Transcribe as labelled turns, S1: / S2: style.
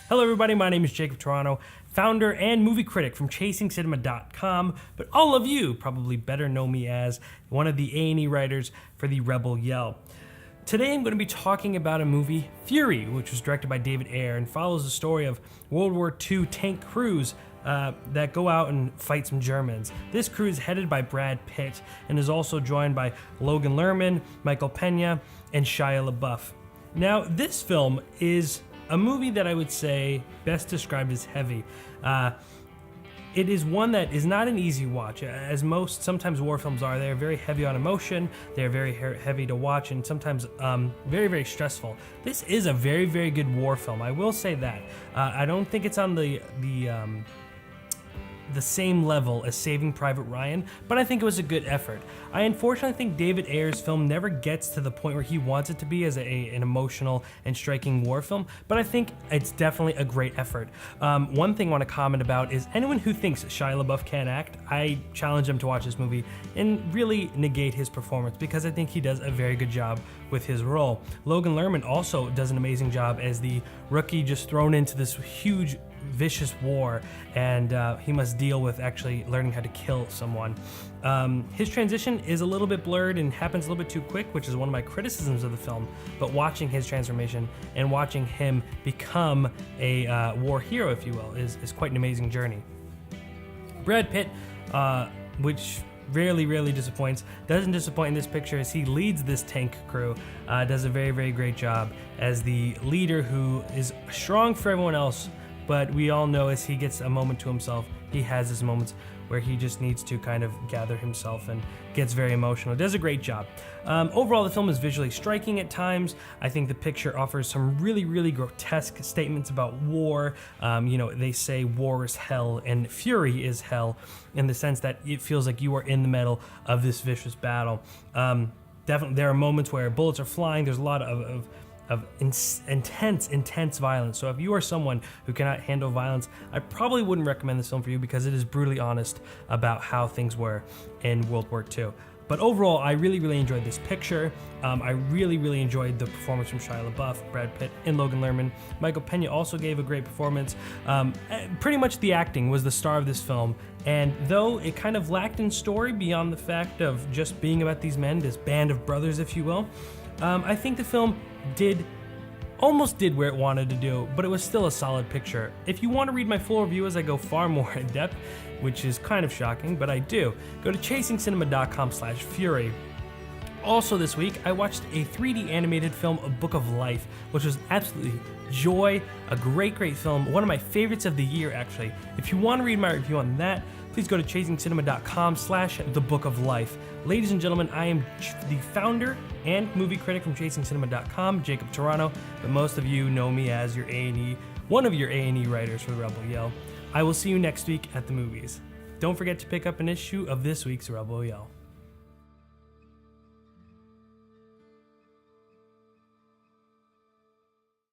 S1: Hello everybody, my name is Jacob Tiranno, founder and movie critic from ChasingCinema.com, but all of you probably better know me as one of the A&E writers for the Rebel Yell. Today I'm going to be talking about a movie, Fury, which was directed by David Ayer and follows the story of World War II tank crews that go out and fight some Germans. This crew is headed by Brad Pitt and is also joined by Logan Lerman, Michael Pena, and Shia LaBeouf. Now, this film is a movie that I would say best described as heavy. It is one that is not an easy watch, as most sometimes war films are. They're very heavy on emotion, they're very heavy to watch, and sometimes very, very stressful. This is a very, very good war film, I will say that. I don't think it's on the same level as Saving Private Ryan, but I think it was a good effort. I unfortunately think David Ayer's film never gets to the point where he wants it to be as an emotional and striking war film, but I think it's definitely a great effort. One thing I want to comment about is anyone who thinks Shia LaBeouf can't act, I challenge them to watch this movie and really negate his performance, because I think he does a very good job with his role. Logan Lerman also does an amazing job as the rookie just thrown into this huge vicious war, and he must deal with actually learning how to kill someone. His transition is a little bit blurred and happens a little bit too quick, which is one of my criticisms of the film, but watching his transformation and watching him become a war hero, if you will, is quite an amazing journey. Brad Pitt, which rarely disappoints, doesn't disappoint in this picture as he leads this tank crew, does a very, very great job as the leader who is strong for everyone else, but we all know as he gets a moment to himself, he has his moments where he just needs to kind of gather himself and gets very emotional. Does a great job. Overall, the film is visually striking at times. I think the picture offers some really grotesque statements about war. They say war is hell and fury is hell, in the sense that it feels like you are in the middle of this vicious battle. Definitely, there are moments where bullets are flying. There's a lot of intense violence. So if you are someone who cannot handle violence, I probably wouldn't recommend this film for you, because it is brutally honest about how things were in World War II. But overall, I really enjoyed this picture. I really enjoyed the performance from Shia LaBeouf, Brad Pitt, and Logan Lerman. Michael Pena also gave a great performance. Pretty much the acting was the star of this film, and though it kind of lacked in story beyond the fact of just being about these men, this band of brothers, if you will, I think the film almost did where it wanted to do, but it was still a solid picture. If you want to read my full review as I go far more in depth, which is kind of shocking, but I do, go to ChasingCinema.com/Fury. Also this week, I watched a 3D animated film, A Book of Life, which was absolutely joy, a great film, one of my favorites of the year actually. If you want to read my review on that, please go to ChasingCinema.com/TheBookOfLife. Ladies and gentlemen, I am the founder and movie critic from ChasingCinema.com, Jacob Tiranno, but most of you know me as your A&E, one of your A&E writers for the Rebel Yell. I will see you next week at the movies. Don't forget to pick up an issue of this week's Rebel Yell.